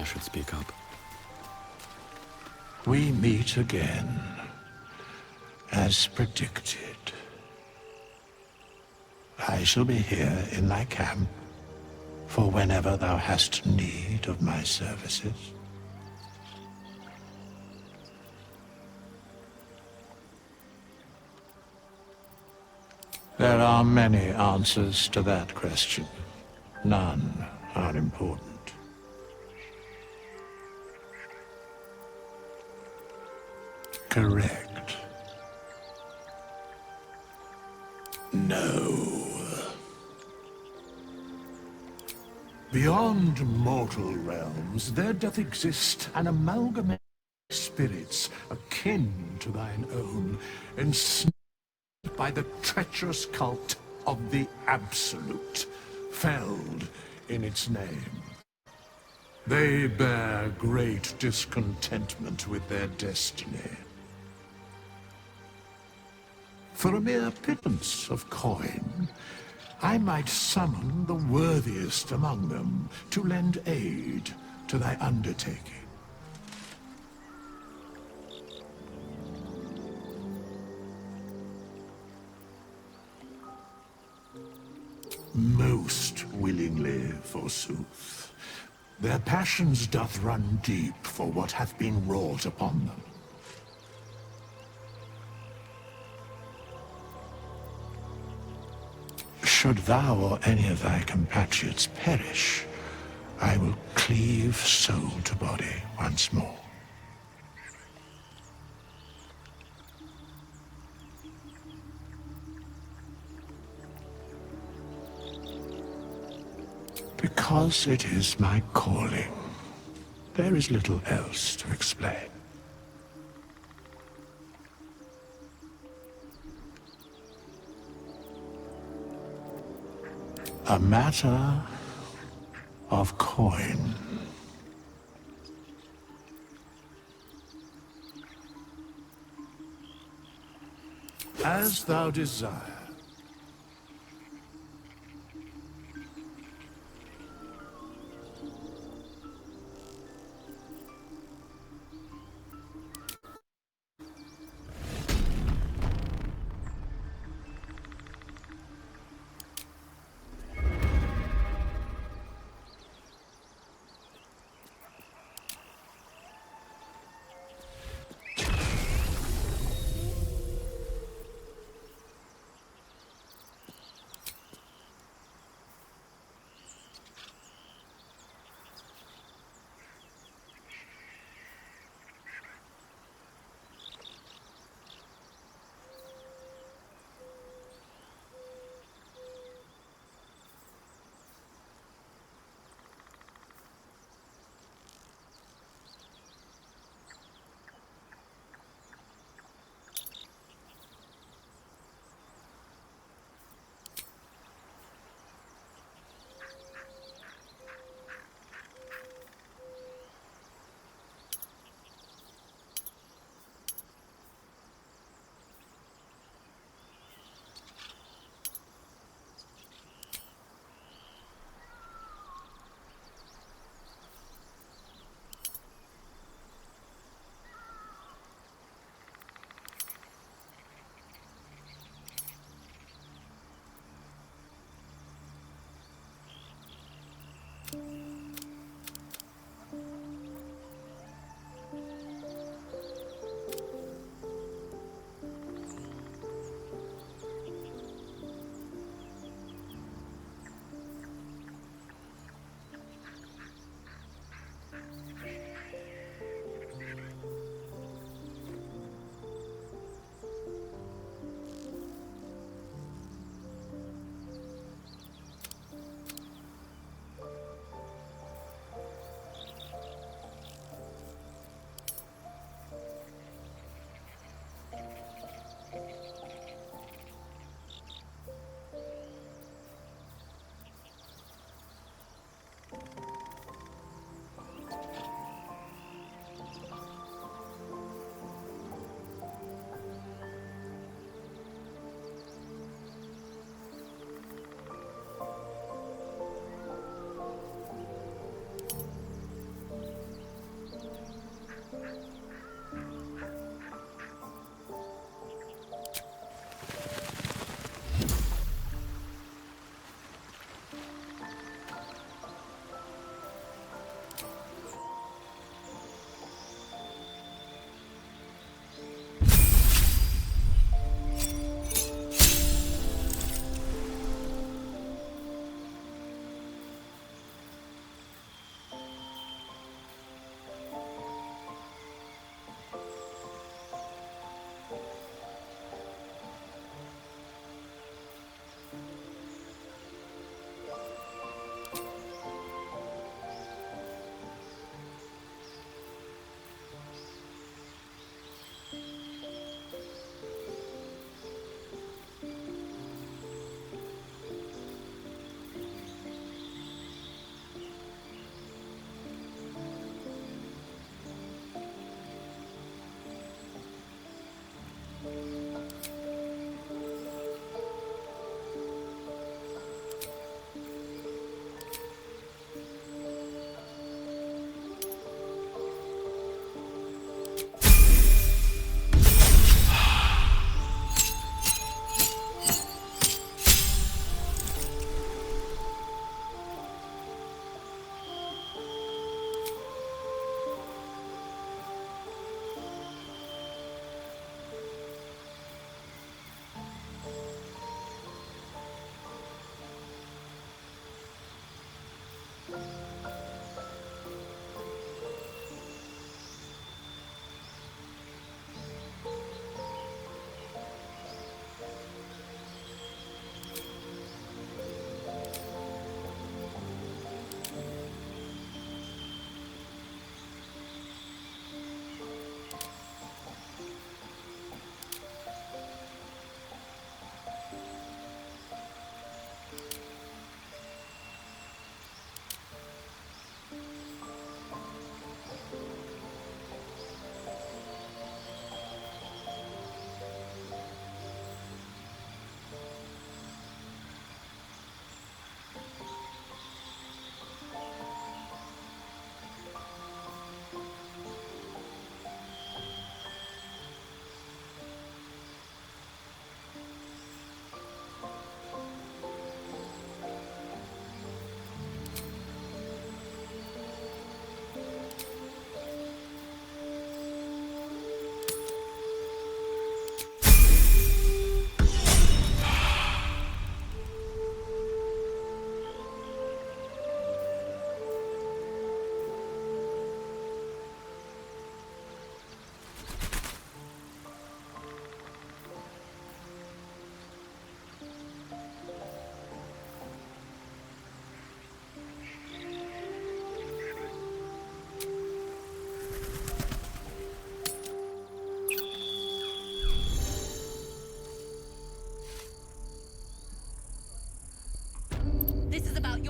I should speak up. We meet again, as predicted. I shall be here in thy camp, for whenever thou hast need of my services. There are many answers to that question. None are important. Correct. No. Beyond mortal realms, there doth exist an amalgamation of spirits akin to thine own, ensnared by the treacherous cult of the Absolute, felled in its name. They bear great discontentment with their destiny. For a mere pittance of coin, I might summon the worthiest among them to lend aid to thy undertaking. Most willingly, forsooth. Their passions doth run deep for what hath been wrought upon them. Should thou or any of thy compatriots perish, I will cleave soul to body once more. Because it is my calling. There is little else to explain. A matter of coin. As thou desire.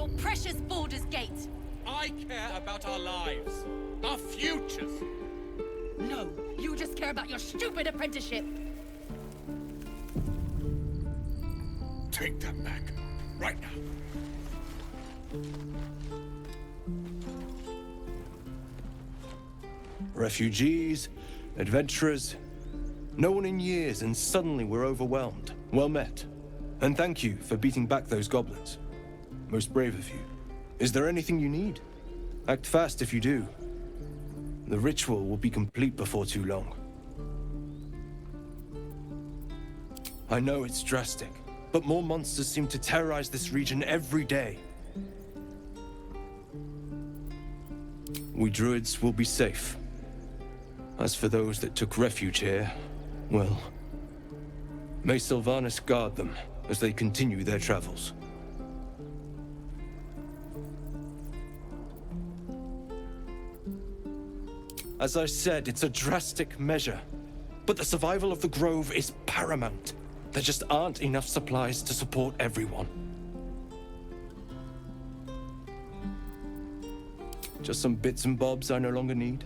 your precious Baldur's Gate. I care about our lives, our futures. No, you just care about your stupid apprenticeship. Take that back, right now. Refugees, adventurers, no one in years, and suddenly we're overwhelmed. Well met. And thank you for beating back those goblins. Most brave of you. Is there anything you need? Act fast if you do. The ritual will be complete before too long. I know it's drastic, but more monsters seem to terrorize this region every day. We druids will be safe. As for those that took refuge here, well, may Sylvanas guard them as they continue their travels. As I said, it's a drastic measure, but the survival of the Grove is paramount. There just aren't enough supplies to support everyone. Just some bits and bobs I no longer need.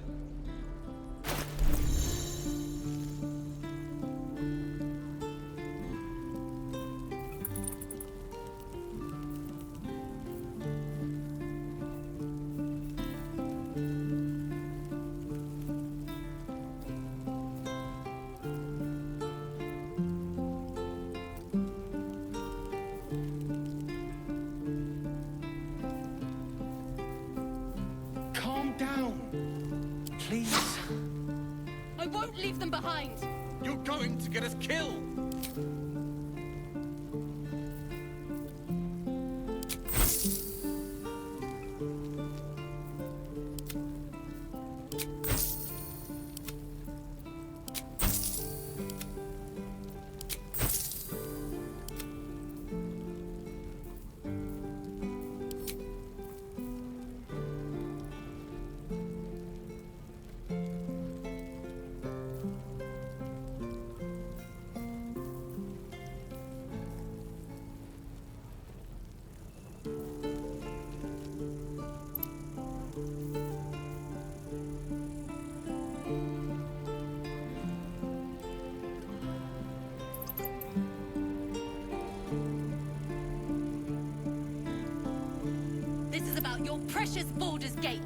Please. I won't leave them behind. You're going to get us killed. Your precious Baldur's Gate.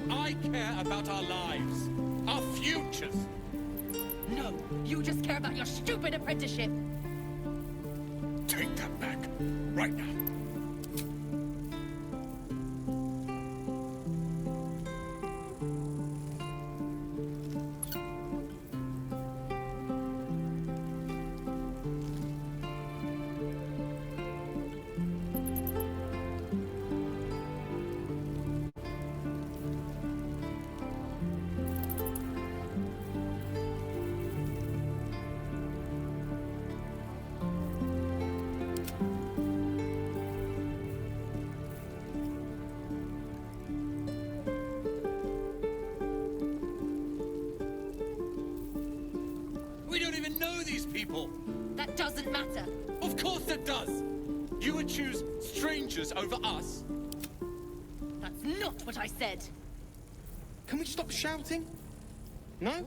I care about our lives, our futures. No, you just care about your stupid apprenticeship. Take that back, right now. We don't even know these people. That doesn't matter. Of course it does. You would choose strangers over us. That's not what I said. Can we stop shouting? No?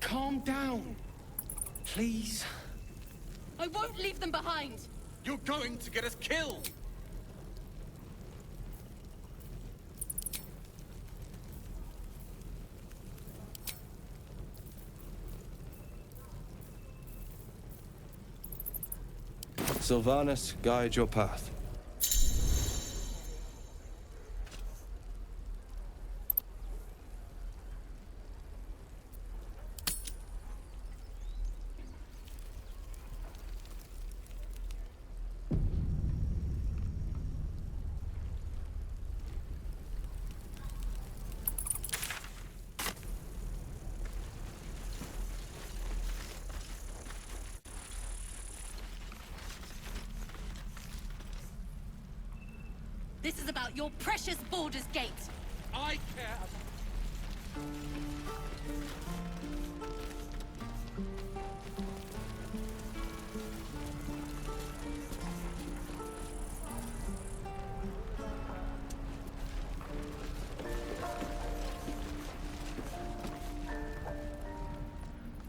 Calm down, please. I won't leave them behind. You're going to get us killed. Sylvanas, guide your path. This is about your precious Baldur's Gate. I care.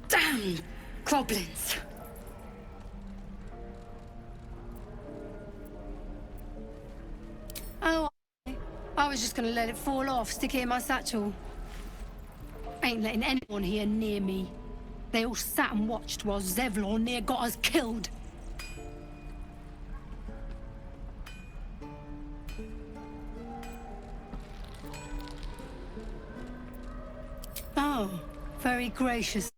Damn goblins. Oh, I was just gonna let it fall off, stick it in my satchel. Ain't letting anyone here near me. They all sat and watched while Zevlor near got us killed. Oh, very gracious.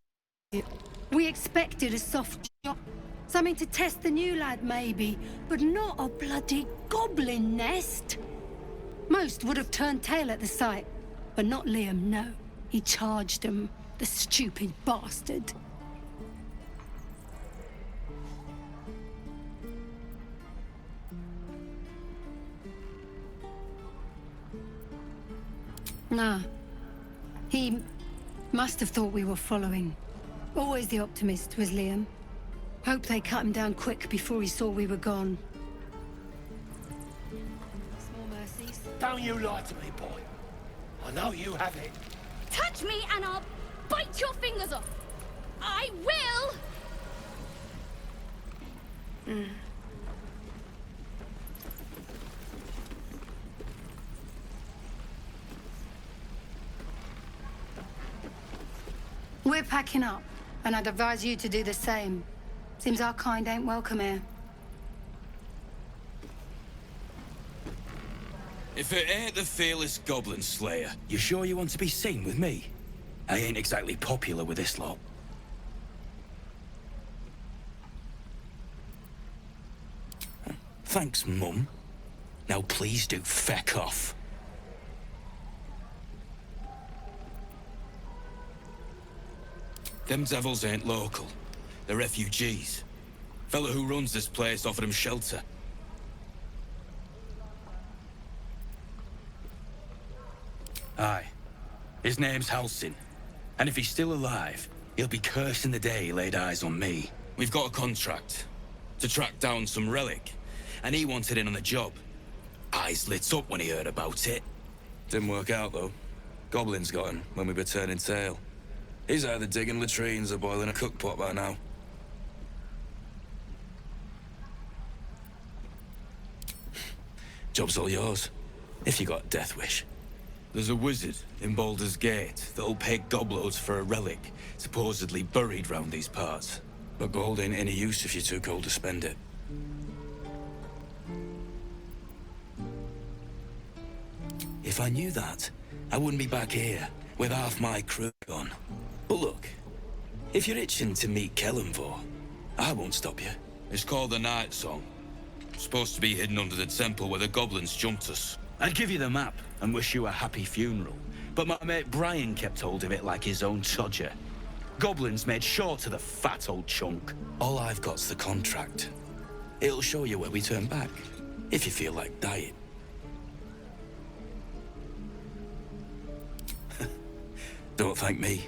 We expected a soft job. Something to test the new lad, maybe, but not a bloody goblin nest. Most would have turned tail at the sight, but not Liam, no. He charged them, the stupid bastard. Nah. He must have thought we were following. Always the optimist was Liam. Hope they cut him down quick before he saw we were gone. Small mercies. Don't you lie to me, boy. I know you have it. Touch me and I'll bite your fingers off. I will. We're packing up, and I'd advise you to do the same. Seems our kind ain't welcome here. If it ain't the fearless Goblin Slayer, you sure you want to be seen with me? I ain't exactly popular with this lot. Thanks, Mum. Now please do feck off. Them devils ain't local. They're refugees. Fella who runs this place offered them shelter. Aye. His name's Halsin. And if he's still alive, he'll be cursing the day he laid eyes on me. We've got a contract to track down some relic, and he wanted in on the job. Eyes lit up when he heard about it. Didn't work out, though. Goblins got him when we were turning tail. He's either digging latrines or boiling a cookpot by now. Job's all yours, if you got a death wish. There's a wizard in Baldur's Gate that'll pay gobloads for a relic supposedly buried round these parts. But gold ain't any use if you're too cold to spend it. If I knew that, I wouldn't be back here with half my crew gone. But look, if you're itching to meet Kellenvor, I won't stop you. It's called the Night Song. Supposed to be hidden under the temple where the goblins jumped us. I'd give you the map and wish you a happy funeral, but my mate Brian kept hold of it like his own todger. Goblins made sure to the fat old chunk. All I've got's the contract. It'll show you where we turn back, if you feel like dying. Don't thank me.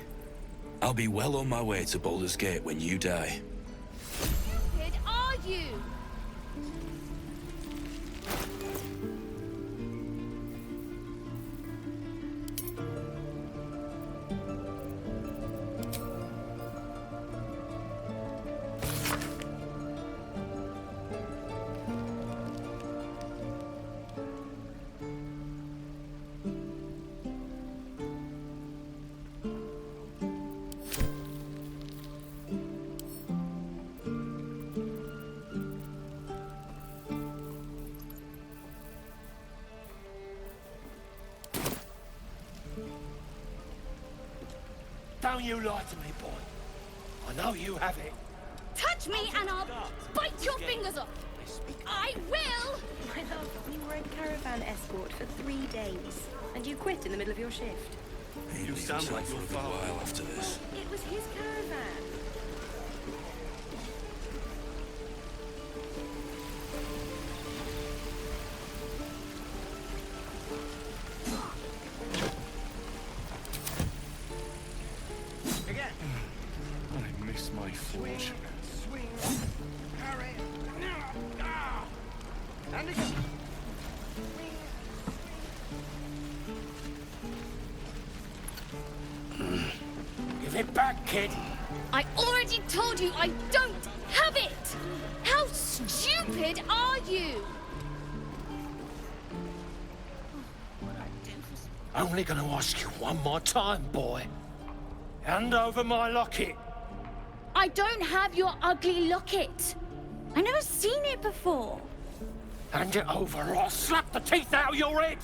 I'll be well on my way to Baldur's Gate when you die. Who are you? Don't you lie to me, boy. I know you have it. Touch me and I'll bite your fingers off. I will. My love, we were a caravan escort for 3 days, and you quit in the middle of your shift. You sound like you're for a good while after this. It was his caravan. forge. Give it back, kid. I already told you I don't have it! How stupid are you? Only gonna ask you one more time, boy. Hand over my locket. I don't have your ugly locket. I've never seen it before. Hand it over or I'll slap the teeth out of your head.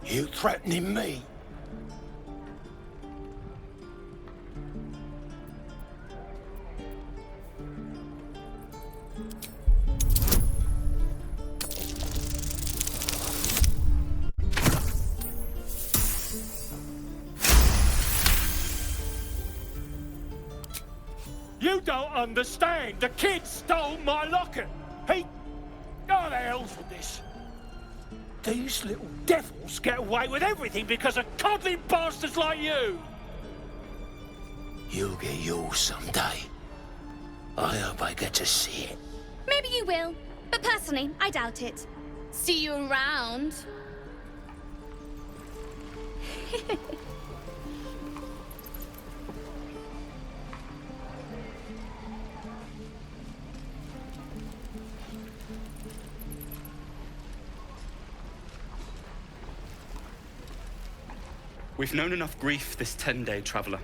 You threatening me? You don't understand. The kid stole my locket. He... Oh, the hell's with this? These little devils get away with everything because of coddling bastards like you. You'll get yours someday. I hope I get to see it. Maybe you will, but personally, I doubt it. See you around. We've known enough grief this 10-day traveler.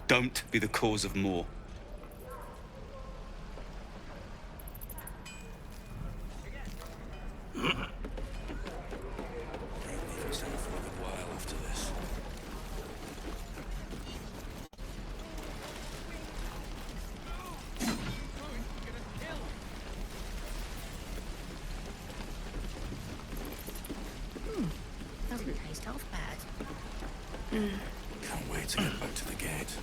Don't be the cause of more. Doesn't taste half bad. Can't wait to get back to the gate.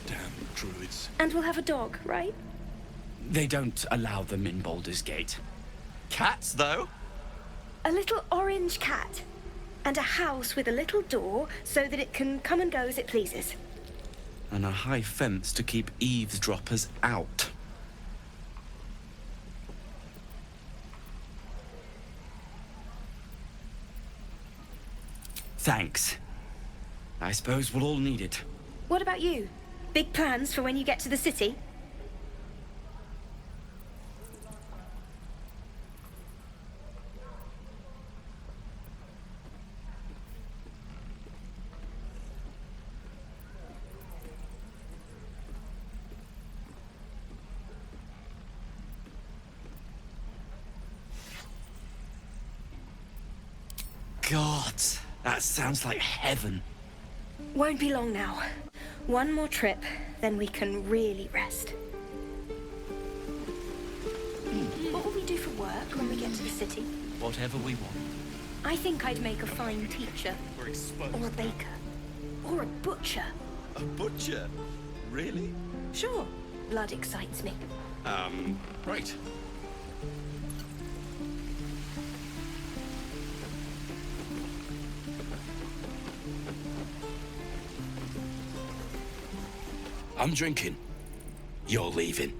Damn druids. And we'll have a dog, right? They don't allow them in Baldur's Gate. Cats, though? A little orange cat. And a house with a little door so that it can come and go as it pleases. And a high fence to keep eavesdroppers out. Thanks. I suppose we'll all need it. What about you? Big plans for when you get to the city? God, that sounds like heaven. Won't be long now. One more trip, then we can really rest. What will we do for work when we get to the city? Whatever we want. I think I'd make a fine teacher. We're exposed. Or a baker. Or a butcher. A butcher? Really? Sure. Blood excites me. Right. I'm drinking. You're leaving.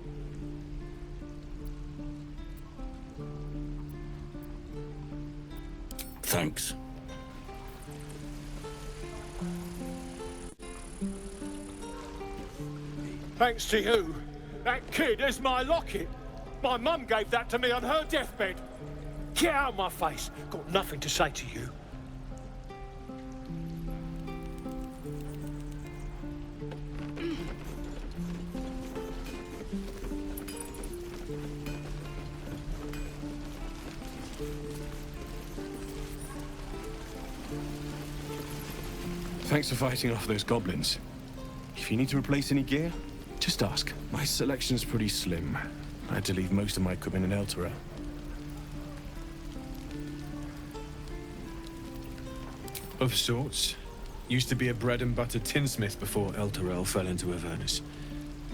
Thanks. Thanks to you. That kid is my locket. My mum gave that to me on her deathbed. Get out of my face. Got nothing to say to you. Thanks for fighting off those goblins. If you need to replace any gear, just ask. My selection's pretty slim. I had to leave most of my equipment in Elturel. Of sorts. Used to be a bread and butter tinsmith before Elturel fell into Avernus.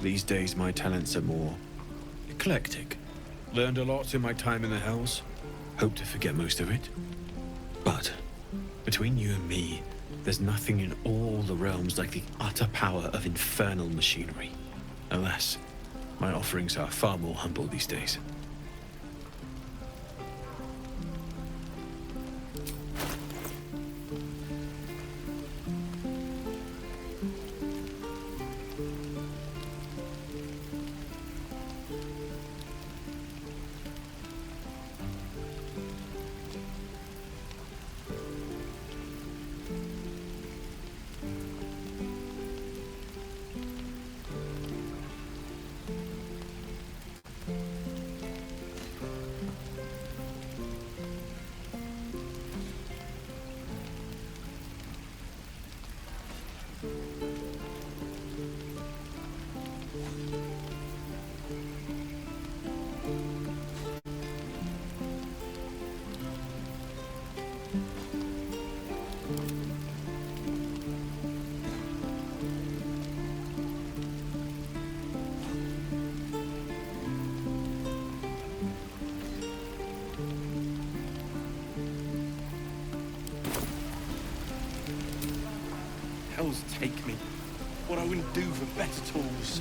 These days my talents are more eclectic. Learned a lot in my time in the Hells. Hope to forget most of it. But between you and me, there's nothing in all the realms like the utter power of infernal machinery. Alas, my offerings are far more humble these days. Hells take me. What I wouldn't do for better tools.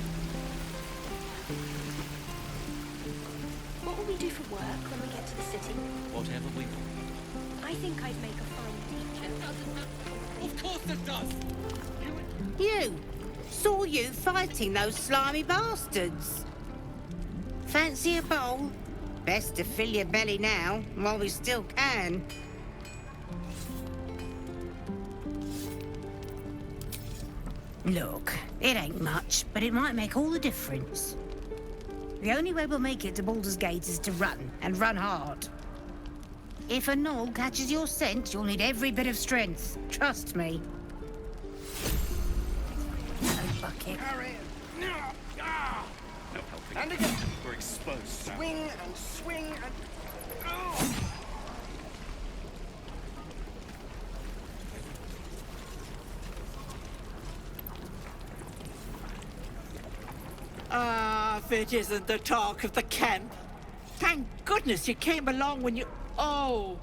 What will we do for work when we get to the city? Whatever we want. I think I'd make a fine teacher. Of course it does! You! Saw you fighting those slimy bastards. Fancy a bowl? Best to fill your belly now, while we still can. Look, it ain't much, but it might make all the difference. The only way we'll make it to Baldur's Gate is to run, and run hard. If a gnoll catches your scent, you'll need every bit of strength. Trust me. No bucket. Carry it. No. Ah. No helping. And again. We're exposed. Swing and swing and... Oh. Ah, if it isn't the talk of the camp. Thank goodness you came along when you... Oh!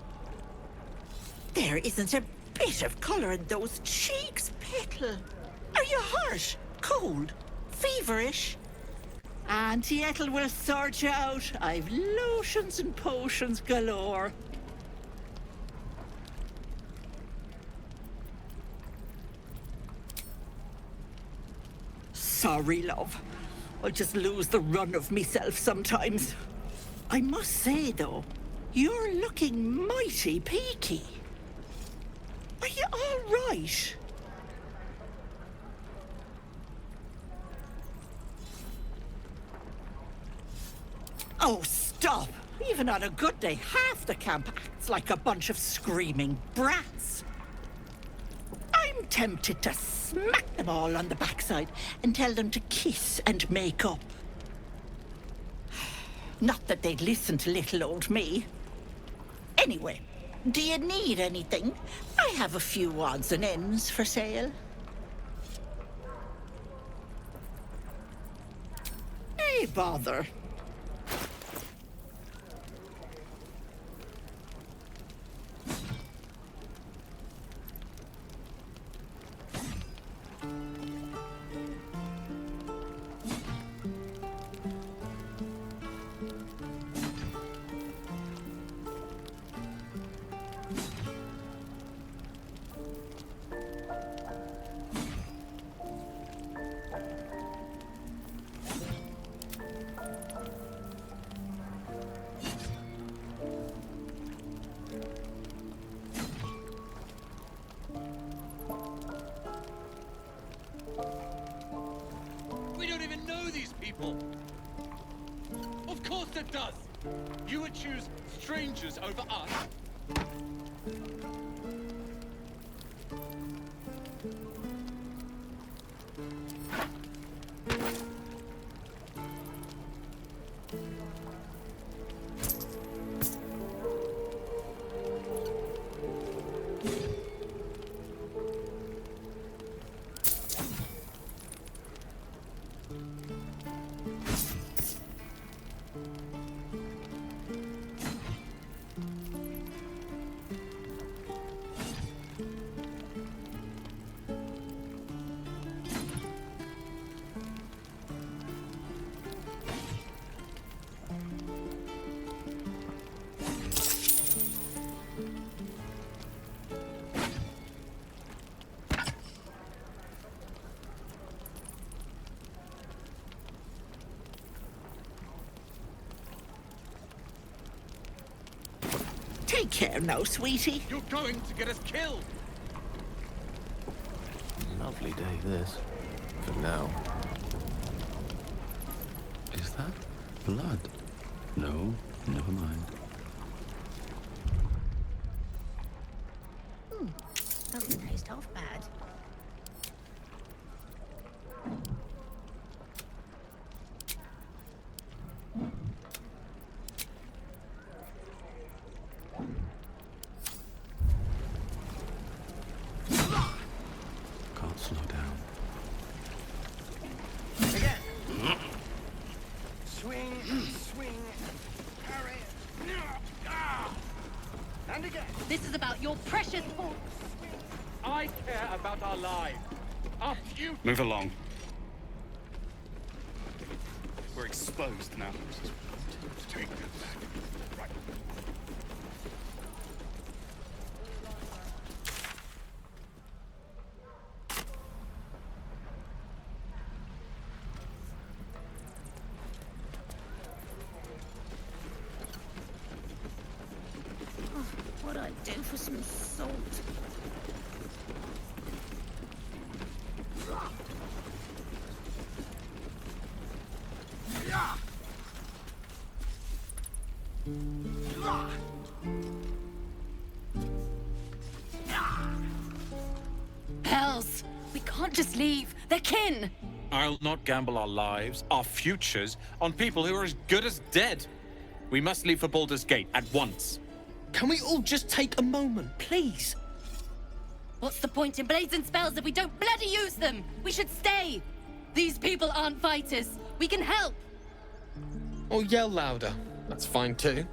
There isn't a bit of colour in those cheeks, Petal. Are you hurt? Cold? Feverish? Auntie Ethel will sort you out. I've lotions and potions galore. Sorry, love. I just lose the run of myself sometimes. I must say, though, you're looking mighty peaky. Are you all right? Oh, stop! Even on a good day, half the camp acts like a bunch of screaming brats. I'm tempted to smack them all on the backside and tell them to kiss and make up. Not that they'd listen to little old me. Anyway, do you need anything? I have a few odds and ends for sale. Hey, bother. We don't even know these people! Of course it does! You would choose strangers over us? care now, sweetie. You're going to get us killed. Lovely day, this. For now. Is that blood? No, never mind. Doesn't taste half bad. Can't slow down. Again. Swing, swing, parry. Ah! And again. This is about your precious force. I care about our lives. Our future. Move along. We're exposed now. Take them back. Right. Oh, what'd I do for some salt? Hells! We can't just leave. They're kin! I'll not gamble our lives, our futures, on people who are as good as dead. We must leave for Baldur's Gate at once. Can we all just take a moment, please? What's the point in blazing spells if we don't bloody use them? We should stay! These people aren't fighters. We can help! Or yell louder. That's fine too.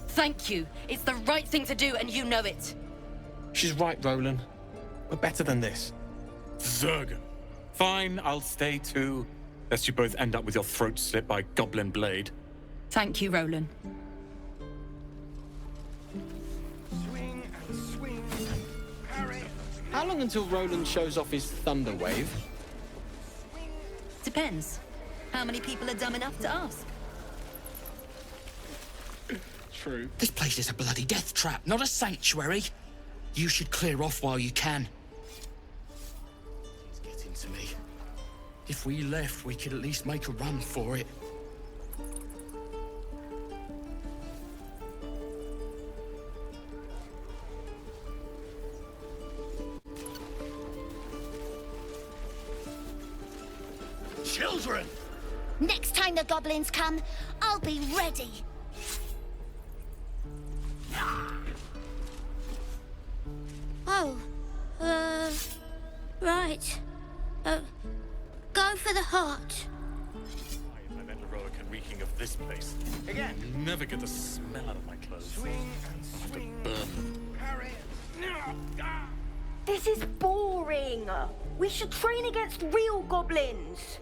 Thank you. It's the right thing to do, and you know it. She's right, Roland. We're better than this. Zerg. Fine, I'll stay too. Lest you both end up with your throats slit by Goblin Blade. Thank you, Roland. Swing and swing and parry. How long until Roland shows off his thunder wave? Depends. How many people are dumb enough to ask? True. This place is a bloody death trap, not a sanctuary. You should clear off while you can. It's getting to me. If we left, we could at least make a run for it. Children! Next time the goblins come, I'll be ready. Oh, right. Go for the heart. I'm heroic and reeking of this place. Again. You'll never get the smell out of my clothes. Swing and swing. Burn. Parry. Ah! This is boring. We should train against real goblins.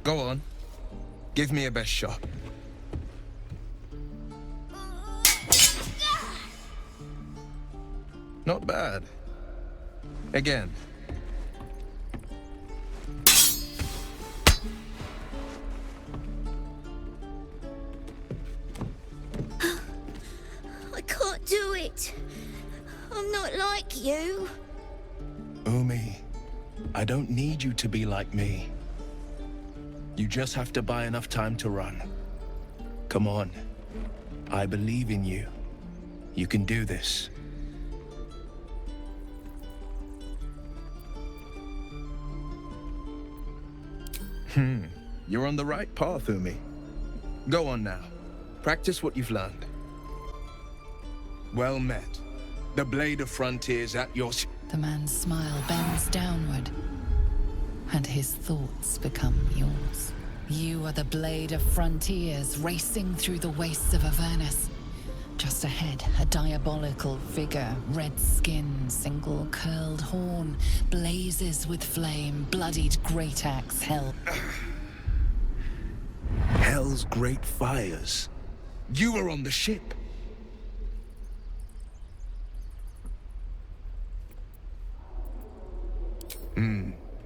Go on. Give me a best shot. Not bad. Again. I can't do it. I'm not like you. Umi, I don't need you to be like me. You just have to buy enough time to run. Come on. I believe in you. You can do this. You're on the right path, Umi. Go on now. Practice what you've learned. Well met. The Blade of Frontiers at your... The man's smile bends downward, and his thoughts become yours. You are the Blade of Frontiers racing through the wastes of Avernus, just ahead, a diabolical figure, red skin, single curled horn, blazes with flame, bloodied great axe held. Hell's great fires. You were on the ship.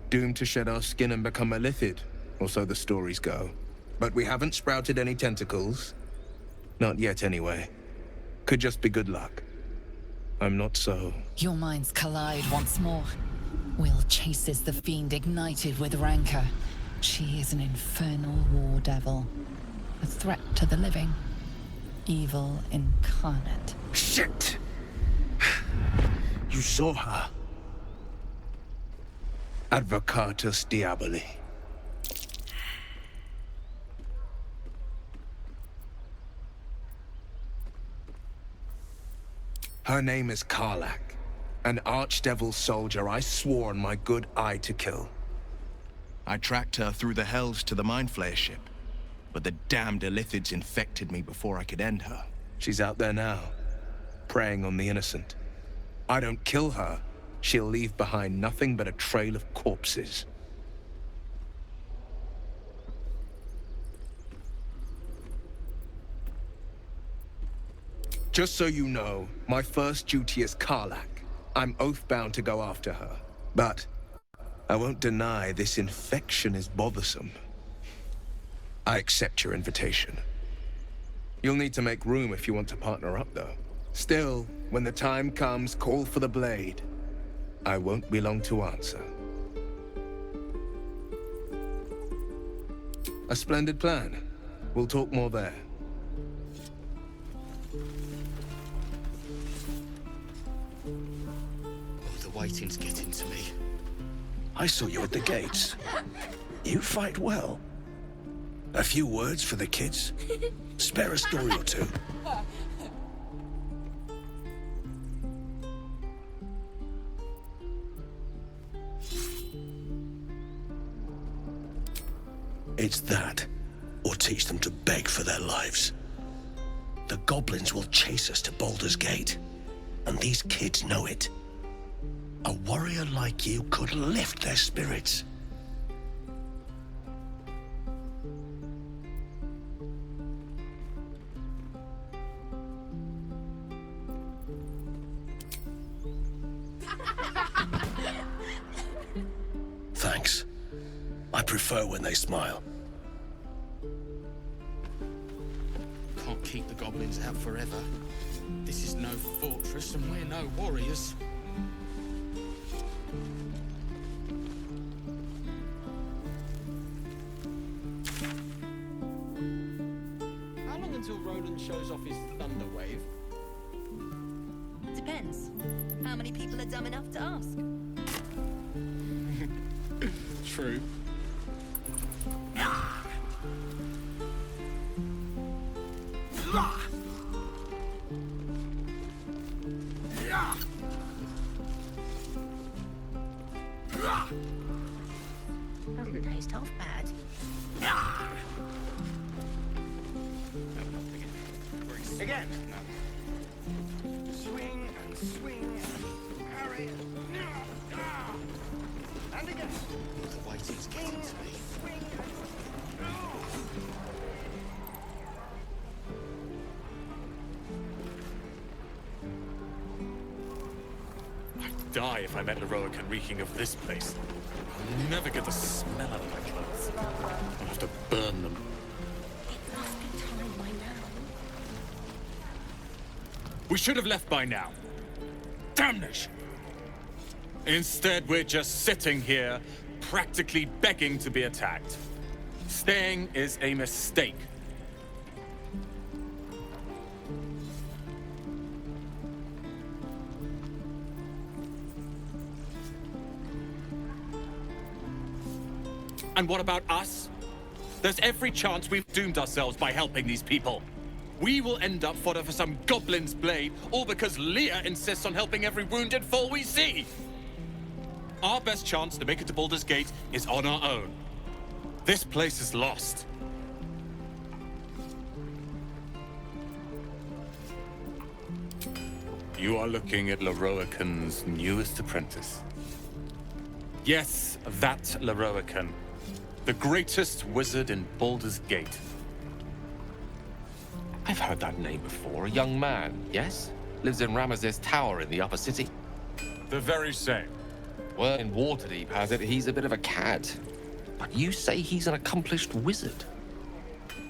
Doomed to shed our skin and become a lithid, or so the stories go. But we haven't sprouted any tentacles. Not yet, anyway. Could just be good luck. I'm not so... Your minds collide once more. Will chases the fiend ignited with rancor. She is an infernal war devil. A threat to the living. Evil incarnate. Shit! You saw her. Advocatus Diaboli. Her name is Karlach, an archdevil soldier I swore on my good eye to kill. I tracked her through the Hells to the Mind Flayer ship, but the damned Illithids infected me before I could end her. She's out there now, preying on the innocent. I don't kill her, she'll leave behind nothing but a trail of corpses. Just so you know, my first duty is Karlach. I'm oath-bound to go after her. But I won't deny this infection is bothersome. I accept your invitation. You'll need to make room if you want to partner up, though. Still, when the time comes, call for the blade. I won't be long to answer. A splendid plan. We'll talk more there. The waiting's getting to me. I saw you at the gates. You fight well. A few words for the kids? Spare a story or two. It's that, or teach them to beg for their lives. The goblins will chase us to Baldur's Gate, and these kids know it. A warrior like you could lift their spirits. Thanks. I prefer when they smile. Can't keep the goblins out forever. This is no fortress and we're no warriors. How long until Roland shows off his thunder wave? Depends. How many people are dumb enough to ask? True. Doesn't taste half bad. Again. Swing and swing. Parry. And again. The waiting's getting to me. Swing. I'd die if I met Heroic and reeking of this place. I'll never get the smell out of my clothes. I'll have to burn them. It must be time by now. We should have left by now. Damnation! Instead, we're just sitting here, practically begging to be attacked. Staying is a mistake. And what about us? There's every chance we've doomed ourselves by helping these people. We will end up fodder for some goblin's blade, all because Leah insists on helping every wounded foe we see. Our best chance to make it to Baldur's Gate is on our own. This place is lost. You are looking at Leroican's newest apprentice. Yes, that Leroican. The greatest wizard in Baldur's Gate. I've heard that name before. A young man, yes? Lives in Ramesses Tower in the upper city. The very same. Well, in Waterdeep has it, he's a bit of a cad. But you say he's an accomplished wizard.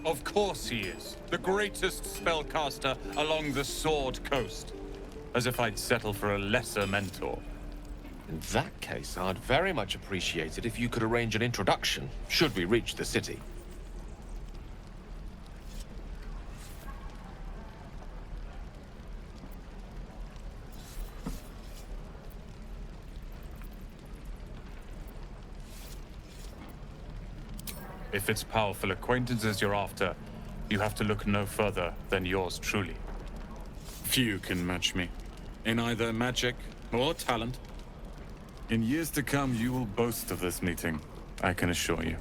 Of course he is. The greatest spellcaster along the Sword Coast. As if I'd settle for a lesser mentor. In that case, I'd very much appreciate it if you could arrange an introduction, should we reach the city. If it's powerful acquaintances you're after, you have to look no further than yours truly. Few can match me, in either magic or talent. In years to come, you will boast of this meeting, I can assure you.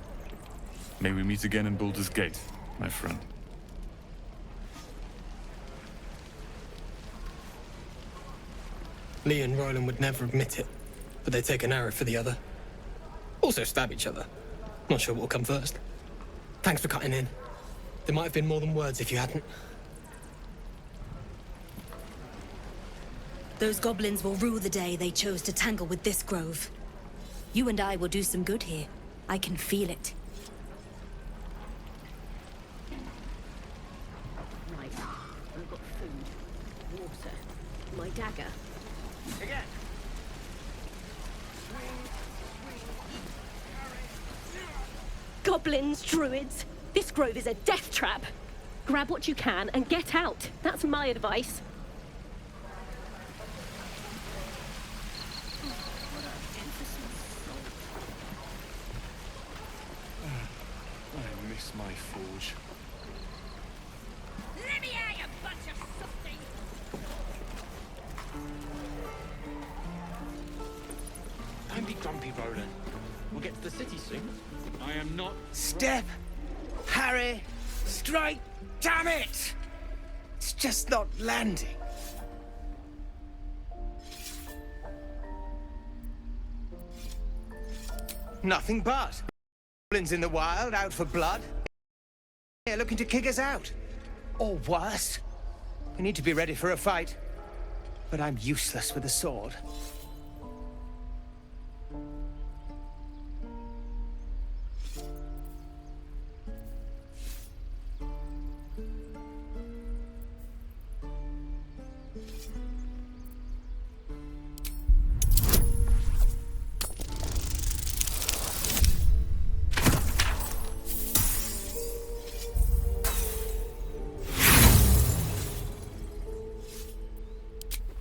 May we meet again in Baldur's Gate, my friend. Lee and Roland would never admit it, but they take an arrow for the other. Also stab each other. Not sure what will come first. Thanks for cutting in. There might have been more than words if you hadn't. Those goblins will rue the day they chose to tangle with this grove. You and I will do some good here. I can feel it. Right. I've got food, water, my dagger. Again. Goblins, druids. This grove is a death trap. Grab what you can and get out. That's my advice. I miss my forge. Let me out, you bunch of softies! Don't be grumpy, Roland. We'll get to the city soon. I am not... Step! Harry! Strike! Damn it! It's just not landing. Nothing but. Goblins in the wild, out for blood. They're looking to kick us out. Or worse. We need to be ready for a fight. But I'm useless with a sword.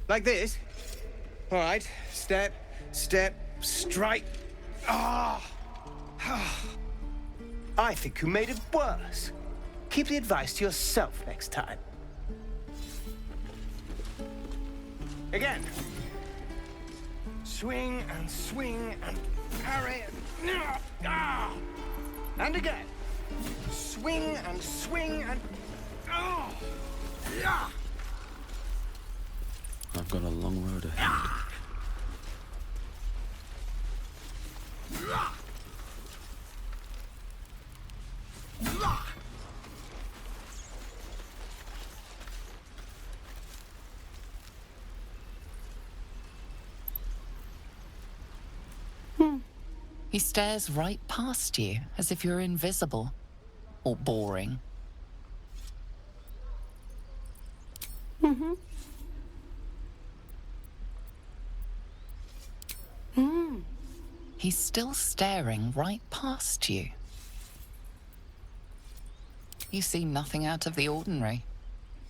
Like this? All right. Step, step, strike. Ah! I think you made it worse. Keep the advice to yourself next time. Again. Swing and parry. Ah! And again. Swing and... Oh! Yeah! I've got a long road ahead. He stares right past you, as if you're invisible. Or boring. Mm-hmm. He's still staring right past you. You see nothing out of the ordinary.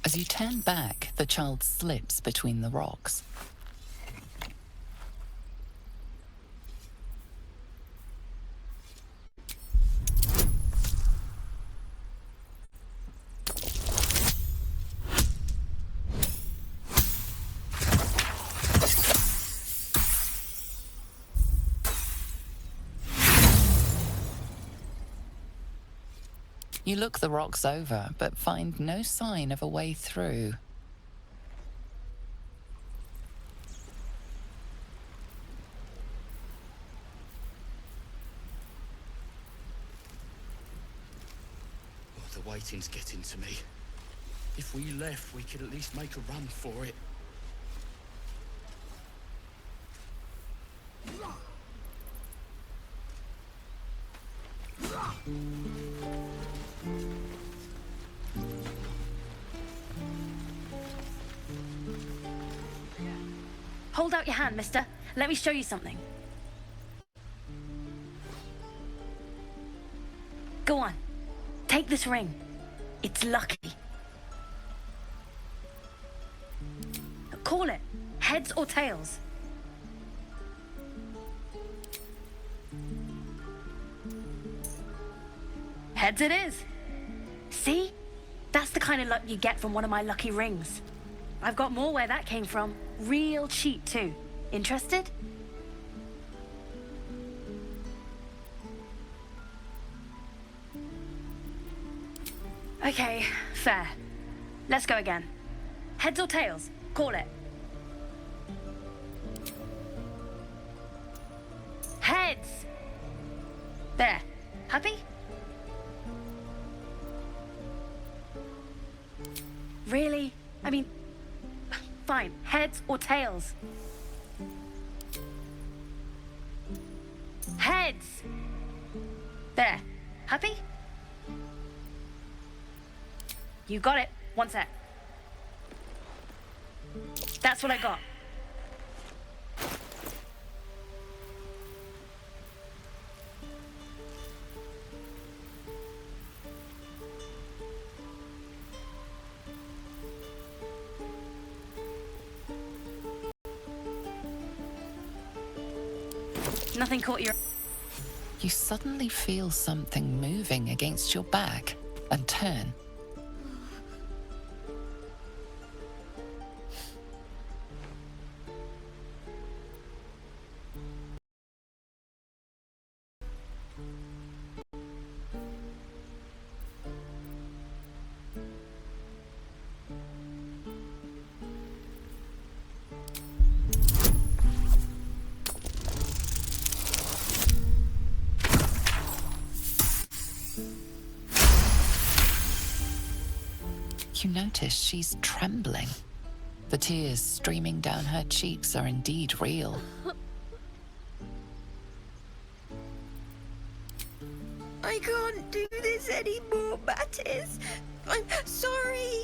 As you turn back, the child slips between the rocks. You look the rocks over, but find no sign of a way through. The waiting's getting to me. If we left, we could at least make a run for it. Hold out your hand, mister. Let me show you something. Go on. Take this ring. It's lucky. Call it. Heads or tails. Heads it is. See? That's the kind of luck you get from one of my lucky rings. I've got more where that came from. Real cheap, too. Interested? Okay, fair. Let's go again. Heads or tails? Call it. Heads! There. Happy? Really? I mean, fine. Heads or tails? Heads! There. Happy? You got it. One sec. That's what I got. Nothing caught your... You suddenly feel something moving against your back and turn. You notice she's trembling. The tears streaming down her cheeks are indeed real. I can't do this anymore, Mattis. I'm sorry.